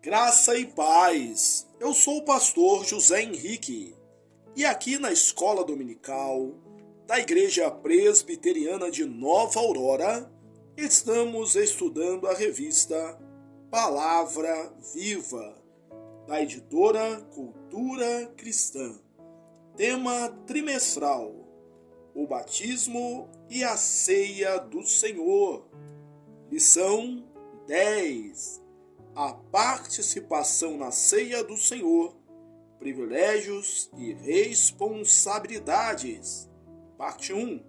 Graça e paz. Eu sou o pastor José Henrique e aqui na Escola Dominical da Igreja Presbiteriana de Nova Aurora estamos estudando a revista Palavra Viva, da editora Cultura Cristã. Tema trimestral: o batismo e a ceia do Senhor. Lição 10. A participação na ceia do Senhor, privilégios e responsabilidades. Parte 1.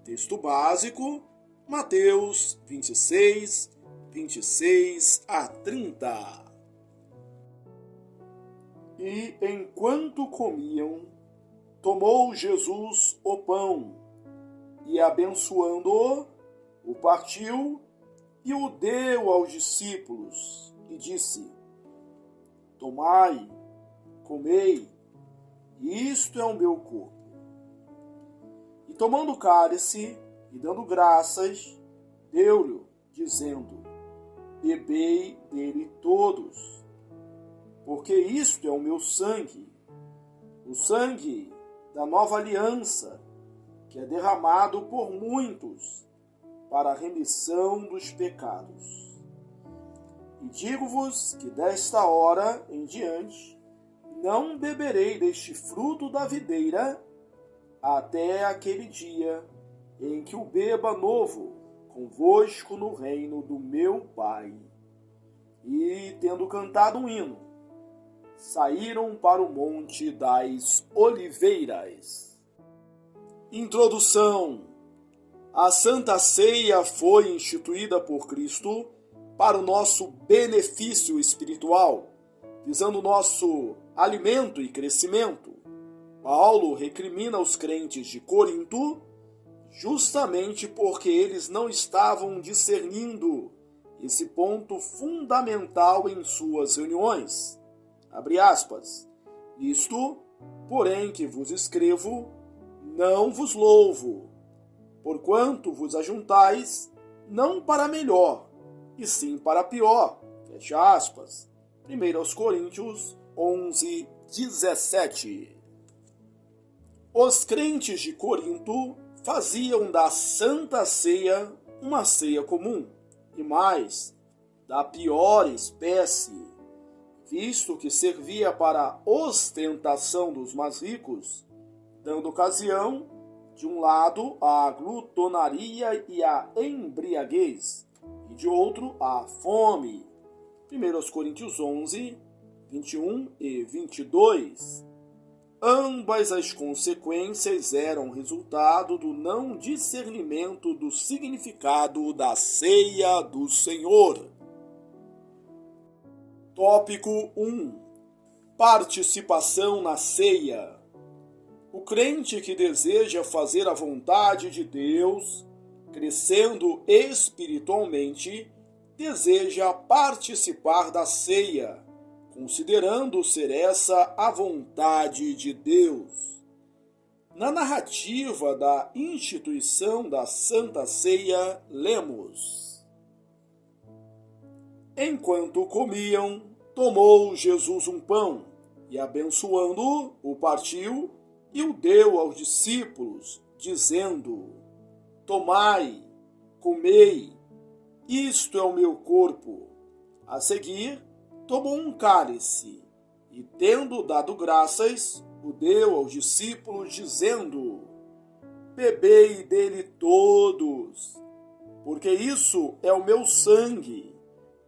Texto básico, Mateus 26, 26 a 30. E enquanto comiam, tomou Jesus o pão e, abençoando-o, o partiu e o deu aos discípulos. E disse: Tomai, comei, isto é o meu corpo. E tomando o cálice, e dando graças, deu-lhe, dizendo: Bebei dele todos, porque isto é o meu sangue, o sangue da nova aliança, que é derramado por muitos para a remissão dos pecados. E digo-vos que desta hora em diante não beberei deste fruto da videira até aquele dia em que o beba novo convosco no reino do meu Pai. E, tendo cantado um hino, saíram para o Monte das Oliveiras. Introdução. A Santa Ceia foi instituída por Cristo para o nosso benefício espiritual, visando o nosso alimento e crescimento. Paulo recrimina os crentes de Corinto justamente porque eles não estavam discernindo esse ponto fundamental em suas reuniões. Abre aspas. Isto, porém, que vos escrevo, não vos louvo, porquanto vos ajuntais, não para melhor, e sim para pior. Fecha aspas. 1 Coríntios 11, 17. Os crentes de Corinto faziam da Santa Ceia uma ceia comum, e mais, da pior espécie, visto que servia para a ostentação dos mais ricos, dando ocasião, de um lado, à glutonaria e à embriaguez, e de outro, à fome. 1 Coríntios 11, 21 e 22. Ambas as consequências eram resultado do não discernimento do significado da ceia do Senhor. Tópico 1. Participação na ceia. O crente que deseja fazer a vontade de Deus, crescendo espiritualmente, deseja participar da ceia, considerando ser essa a vontade de Deus. Na narrativa da instituição da Santa Ceia, lemos: Enquanto comiam, tomou Jesus um pão e, abençoando-o, o partiu e o deu aos discípulos, dizendo: Tomai, comei, isto é o meu corpo. A seguir, tomou um cálice e, tendo dado graças, o deu aos discípulos, dizendo: Bebei dele todos, porque isso é o meu sangue,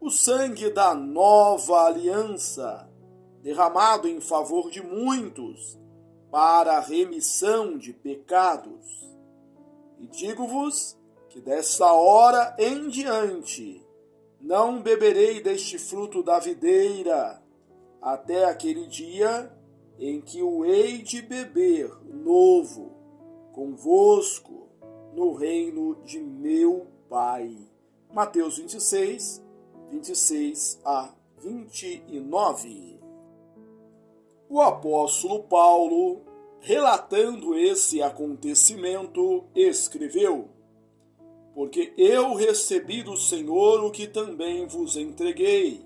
o sangue da nova aliança, derramado em favor de muitos, para a remissão de pecados. E digo-vos que desta hora em diante não beberei deste fruto da videira, até aquele dia em que o hei de beber novo convosco no reino de meu Pai. Mateus 26, 26 a 29. O apóstolo Paulo, relatando esse acontecimento, escreveu: Porque eu recebi do Senhor o que também vos entreguei,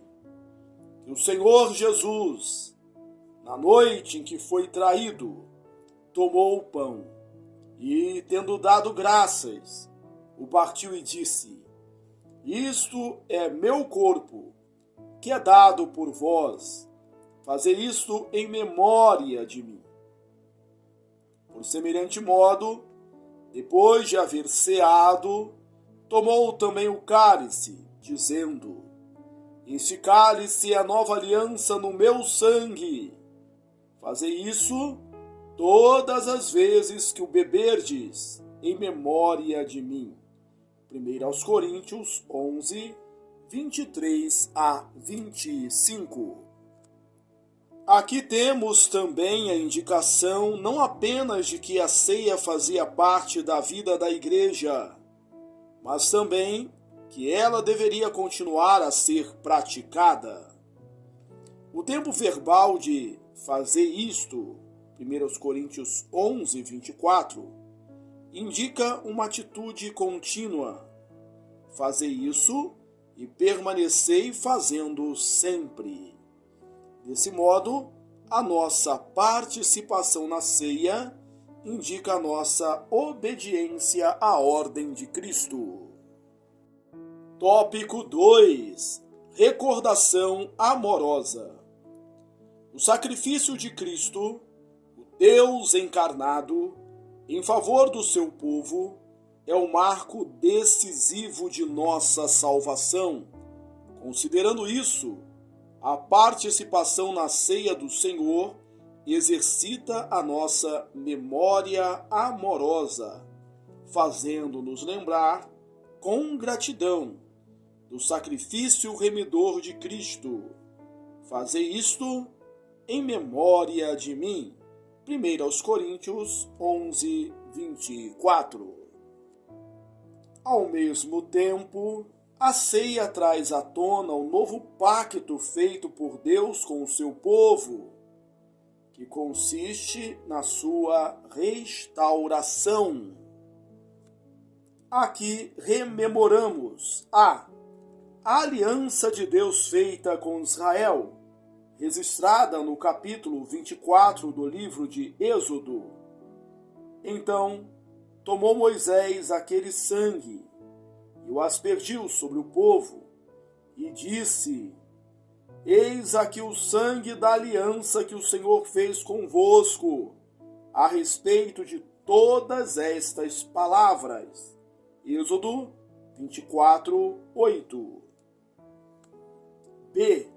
que o Senhor Jesus, na noite em que foi traído, tomou o pão e, tendo dado graças, o partiu e disse: Isto é meu corpo, que é dado por vós. Fazei isto em memória de mim. Por semelhante modo, depois de haver ceado, tomou também o cálice, dizendo: Este cálice é a nova aliança no meu sangue. Fazei isso todas as vezes que o beberdes, em memória de mim. 1 aos Coríntios 11, 23 a 25. Aqui temos também a indicação não apenas de que a ceia fazia parte da vida da igreja, mas também que ela deveria continuar a ser praticada. O tempo verbal de fazer isto, 1 Coríntios 11, 24, indica uma atitude contínua. Fazei isso e permanecei fazendo sempre. Desse modo, a nossa participação na ceia indica a nossa obediência à ordem de Cristo. Tópico 2. Recordação amorosa. O sacrifício de Cristo, o Deus encarnado, em favor do seu povo, é o marco decisivo de nossa salvação. Considerando isso, a participação na ceia do Senhor exercita a nossa memória amorosa, fazendo-nos lembrar, com gratidão, do sacrifício remidor de Cristo. Fazei isto em memória de mim. 1 aos Coríntios 11, 24. Ao mesmo tempo, a ceia traz à tona o novo pacto feito por Deus com o seu povo, que consiste na sua restauração. Aqui rememoramos a aliança de Deus feita com Israel, registrada no capítulo 24 do livro de Êxodo. Então, tomou Moisés aquele sangue e o aspergiu sobre o povo, e disse: Eis aqui o sangue da aliança que o Senhor fez convosco, a respeito de todas estas palavras. Êxodo 24, 8. B.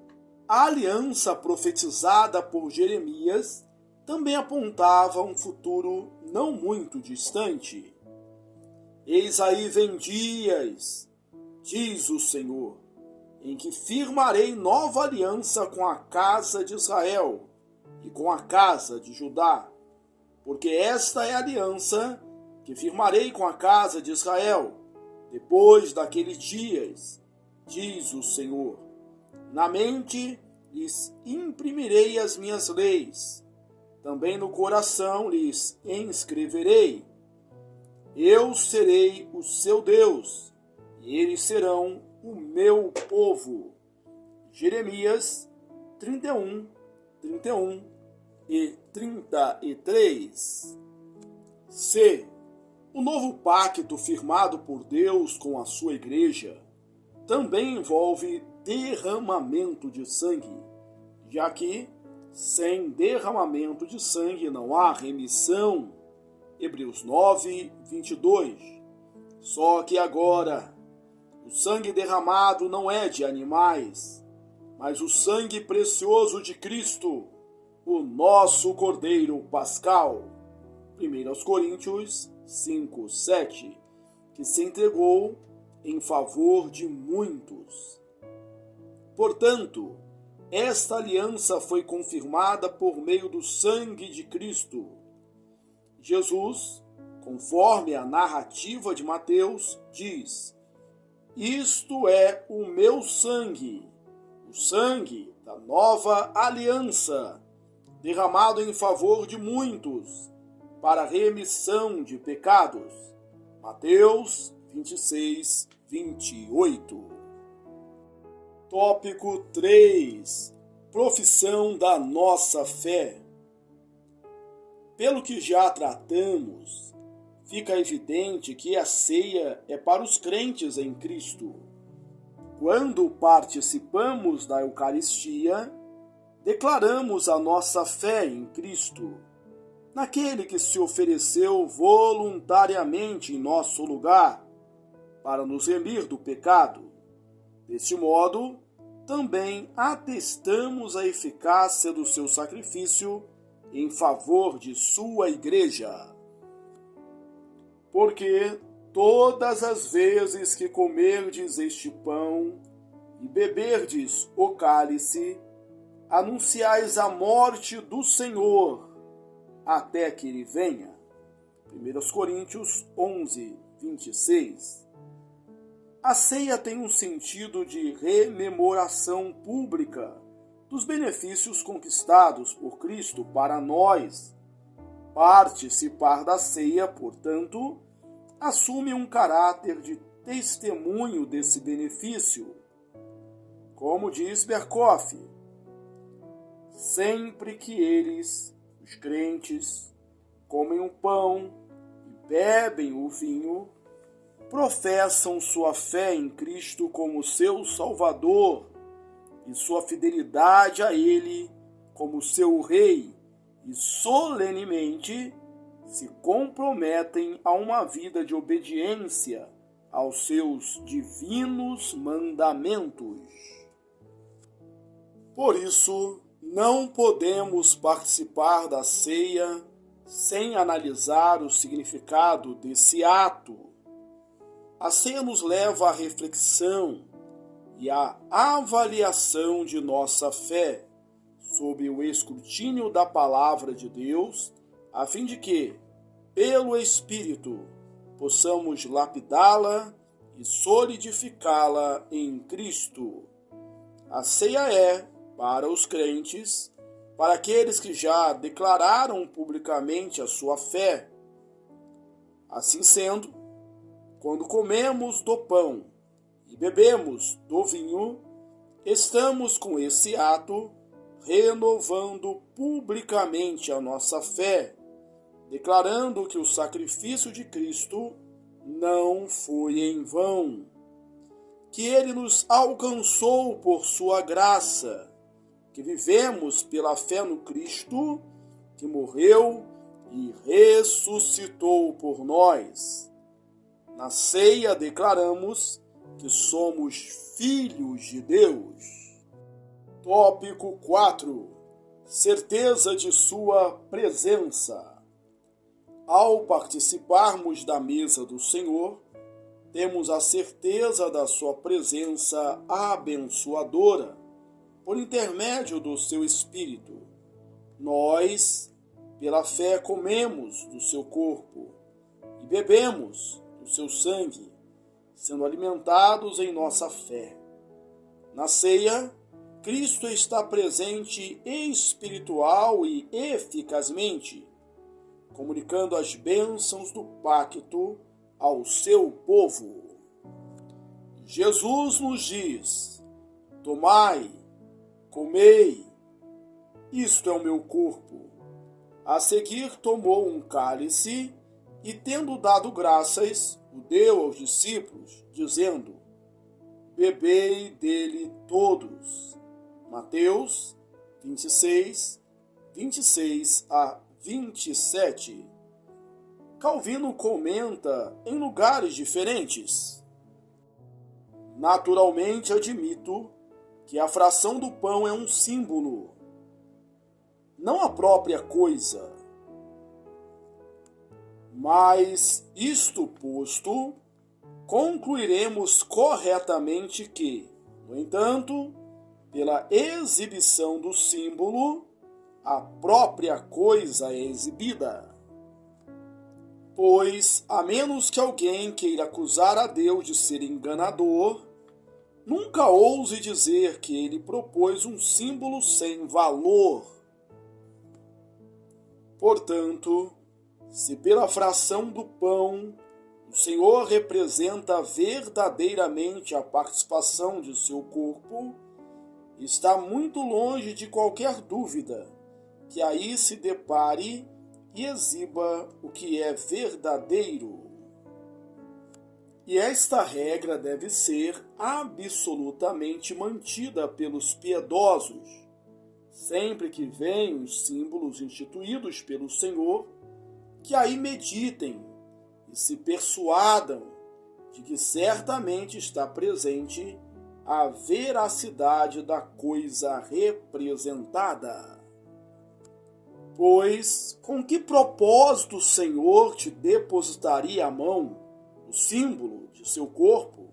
A aliança profetizada por Jeremias também apontava um futuro não muito distante. Eis aí vem dias, diz o Senhor, em que firmarei nova aliança com a casa de Israel e com a casa de Judá, porque esta é a aliança que firmarei com a casa de Israel, depois daqueles dias, diz o Senhor. Na mente lhes imprimirei as minhas leis, também no coração lhes inscreverei. Eu serei o seu Deus, e eles serão o meu povo. Jeremias 31, 31 e 33. C. O novo pacto firmado por Deus com a sua igreja também envolve derramamento de sangue, já que sem derramamento de sangue não há remissão. Hebreus 9, 22. Só que agora, o sangue derramado não é de animais, mas o sangue precioso de Cristo, o nosso Cordeiro Pascal. 1 Coríntios 5, 7. Que se entregou em favor de muitos. Portanto, esta aliança foi confirmada por meio do sangue de Cristo. Jesus, conforme a narrativa de Mateus, diz: Isto é o meu sangue, o sangue da nova aliança, derramado em favor de muitos, para a remissão de pecados. Mateus 26, 28. Tópico 3. profissão da nossa fé. Pelo que já tratamos, fica evidente que a ceia é para os crentes em Cristo. Quando participamos da Eucaristia, declaramos a nossa fé em Cristo, naquele que se ofereceu voluntariamente em nosso lugar, para nos remir do pecado. Deste modo, também atestamos a eficácia do seu sacrifício em favor de sua Igreja. Porque todas as vezes que comerdes este pão e beberdes o cálice, anunciais a morte do Senhor até que ele venha. 1 Coríntios 11, 26. A ceia tem um sentido de rememoração pública dos benefícios conquistados por Cristo para nós. Participar da ceia, portanto, assume um caráter de testemunho desse benefício. Como diz Berkoff, sempre que eles, os crentes, comem o pão e bebem o vinho, professam sua fé em Cristo como seu Salvador e sua fidelidade a Ele como seu Rei, e solenemente se comprometem a uma vida de obediência aos seus divinos mandamentos. Por isso, não podemos participar da ceia sem analisar o significado desse ato. A ceia nos leva à reflexão e à avaliação de nossa fé sob o escrutínio da Palavra de Deus, a fim de que, pelo Espírito, possamos lapidá-la e solidificá-la em Cristo. A ceia é, para os crentes, para aqueles que já declararam publicamente a sua fé. Assim sendo, quando comemos do pão e bebemos do vinho, estamos com esse ato renovando publicamente a nossa fé, declarando que o sacrifício de Cristo não foi em vão, que ele nos alcançou por sua graça, que vivemos pela fé no Cristo, que morreu e ressuscitou por nós. Na ceia declaramos que somos filhos de Deus. Tópico 4. Certeza de sua presença. Ao participarmos da mesa do Senhor, temos a certeza da sua presença abençoadora, por intermédio do seu Espírito. Nós, pela fé, comemos do seu corpo e bebemos do seu sangue, sendo alimentados em nossa fé. Na ceia, Cristo está presente espiritual e eficazmente, comunicando as bênçãos do pacto ao seu povo. Jesus nos diz: tomai, comei, isto é o meu corpo. A seguir tomou um cálice e, tendo dado graças, o deu aos discípulos, dizendo: bebei dele todos. Mateus 26, 26 a 27. Calvino comenta em lugares diferentes: naturalmente admito que a fração do pão é um símbolo, não a própria coisa. Mas, isto posto, concluiremos corretamente que, no entanto, pela exibição do símbolo, a própria coisa é exibida. Pois, a menos que alguém queira acusar a Deus de ser enganador, nunca ouse dizer que ele propôs um símbolo sem valor. Portanto, se pela fração do pão o Senhor representa verdadeiramente a participação de seu corpo, está muito longe de qualquer dúvida que aí se depare e exiba o que é verdadeiro. E esta regra deve ser absolutamente mantida pelos piedosos, sempre que veem os símbolos instituídos pelo Senhor, que aí meditem e se persuadam de que certamente está presente a veracidade da coisa representada. Pois, com que propósito o Senhor te depositaria à mão o símbolo de seu corpo,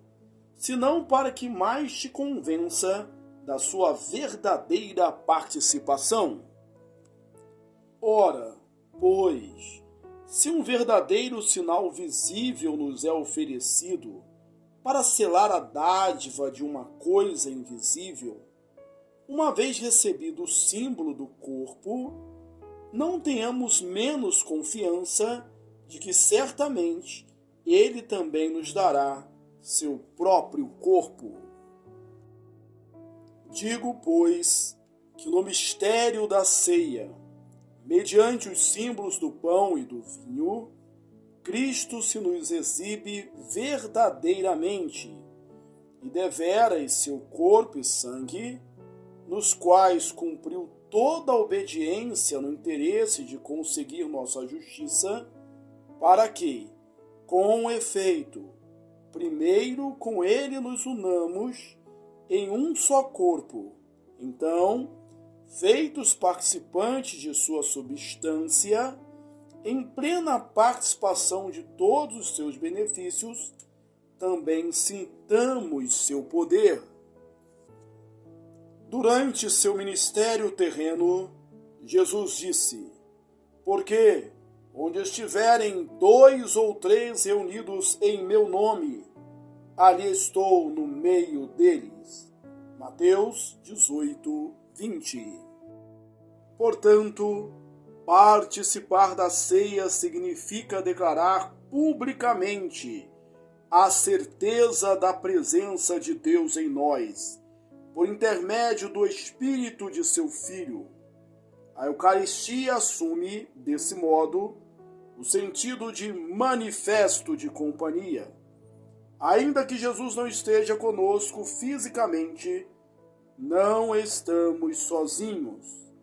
senão para que mais te convença da sua verdadeira participação? Ora, pois, se um verdadeiro sinal visível nos é oferecido para selar a dádiva de uma coisa invisível, uma vez recebido o símbolo do corpo, não tenhamos menos confiança de que certamente ele também nos dará seu próprio corpo. Digo, pois, que no mistério da ceia, mediante os símbolos do pão e do vinho, Cristo se nos exibe verdadeiramente, e deveras seu corpo e sangue, nos quais cumpriu toda a obediência no interesse de conseguir nossa justiça, para que, com efeito, primeiro com ele nos unamos em um só corpo, então, feitos participantes de sua substância, em plena participação de todos os seus benefícios, também sintamos seu poder. Durante seu ministério terreno, Jesus disse: porque onde estiverem 2 ou 3 reunidos em meu nome, ali estou no meio deles. Mateus 18, 20. Portanto, participar da ceia significa declarar publicamente a certeza da presença de Deus em nós, por intermédio do Espírito de seu Filho. A Eucaristia assume, desse modo, o sentido de manifesto de companhia. Ainda que Jesus não esteja conosco fisicamente, não estamos sozinhos.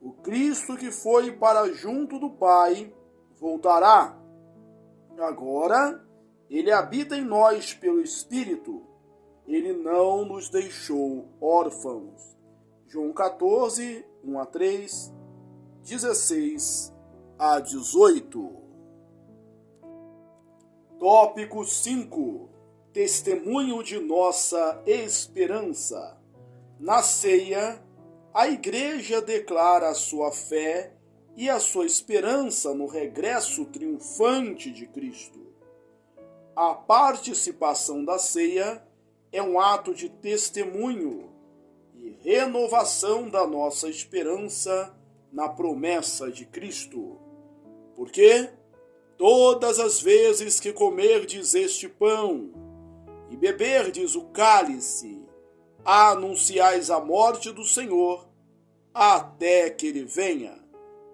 O Cristo que foi para junto do Pai voltará. Agora, ele habita em nós pelo Espírito. Ele não nos deixou órfãos. João 14, 1 a 3, 16 a 18. Tópico 5. Testemunho de nossa esperança. Na ceia, a Igreja declara a sua fé e a sua esperança no regresso triunfante de Cristo. A participação da ceia é um ato de testemunho e renovação da nossa esperança na promessa de Cristo. Porque todas as vezes que comerdes este pão e beberdes o cálice, anunciais a morte do Senhor até que ele venha.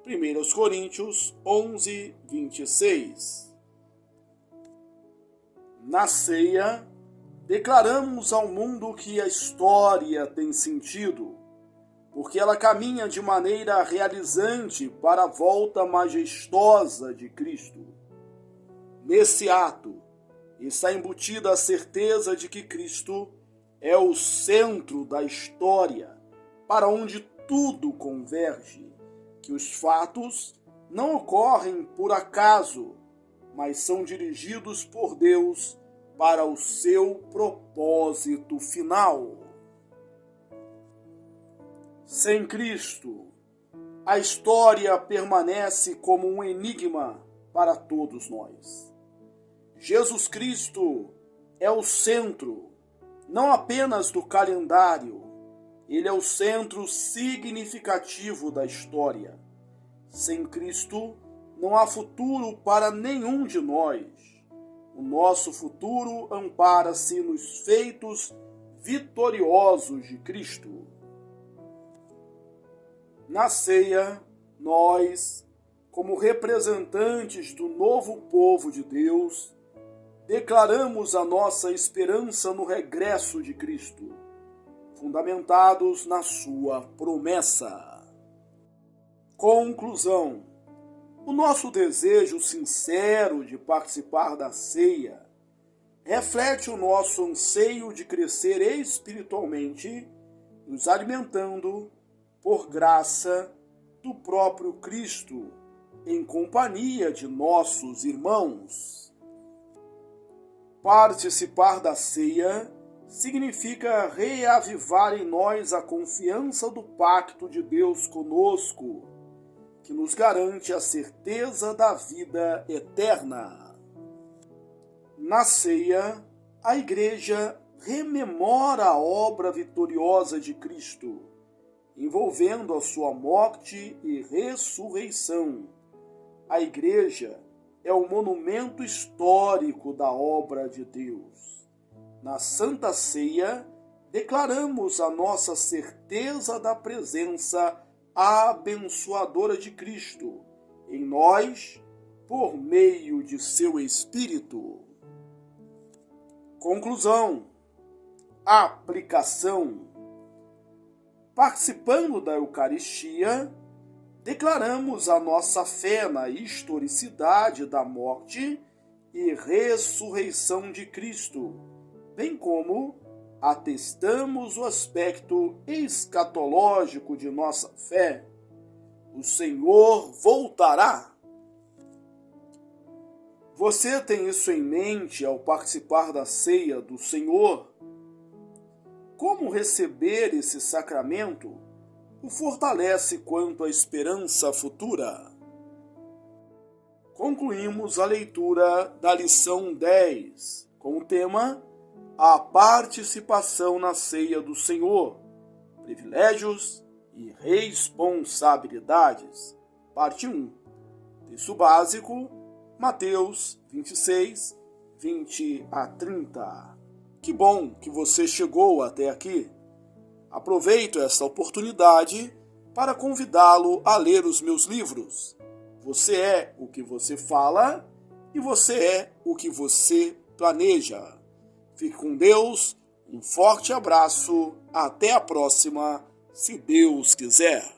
1 Coríntios 11, 26. Na ceia, declaramos ao mundo que a história tem sentido, porque ela caminha de maneira realizante para a volta majestosa de Cristo. Nesse ato, está embutida a certeza de que Cristo é o centro da história, para onde tudo converge, que os fatos não ocorrem por acaso, mas são dirigidos por Deus para o seu propósito final. Sem Cristo, a história permanece como um enigma para todos nós. Jesus Cristo é o centro, não apenas do calendário, ele é o centro significativo da história. Sem Cristo, não há futuro para nenhum de nós. O nosso futuro ampara-se nos feitos vitoriosos de Cristo. Na ceia, nós, como representantes do novo povo de Deus, declaramos a nossa esperança no regresso de Cristo, fundamentados na sua promessa. Conclusão: o nosso desejo sincero de participar da ceia reflete o nosso anseio de crescer espiritualmente, nos alimentando por graça do próprio Cristo, em companhia de nossos irmãos. Participar da ceia significa reavivar em nós a confiança do pacto de Deus conosco, que nos garante a certeza da vida eterna. Na ceia, a Igreja rememora a obra vitoriosa de Cristo, envolvendo a sua morte e ressurreição. A Igreja é o monumento histórico da obra de Deus. Na Santa Ceia, declaramos a nossa certeza da presença abençoadora de Cristo em nós, por meio de seu Espírito. Conclusão. Aplicação. Participando da Eucaristia, declaramos a nossa fé na historicidade da morte e ressurreição de Cristo, bem como atestamos o aspecto escatológico de nossa fé. O Senhor voltará. Você tem isso em mente ao participar da ceia do Senhor? Como receber esse sacramento o fortalece quanto à esperança futura? Concluímos a leitura da lição 10, com o tema A participação na ceia do Senhor, privilégios e responsabilidades. Parte 1. Texto básico, Mateus 26, 20 a 30. Que bom que você chegou até aqui. Aproveito esta oportunidade para convidá-lo a ler os meus livros. Você é o que você fala e você é o que você planeja. Fique com Deus, um forte abraço, até a próxima, se Deus quiser.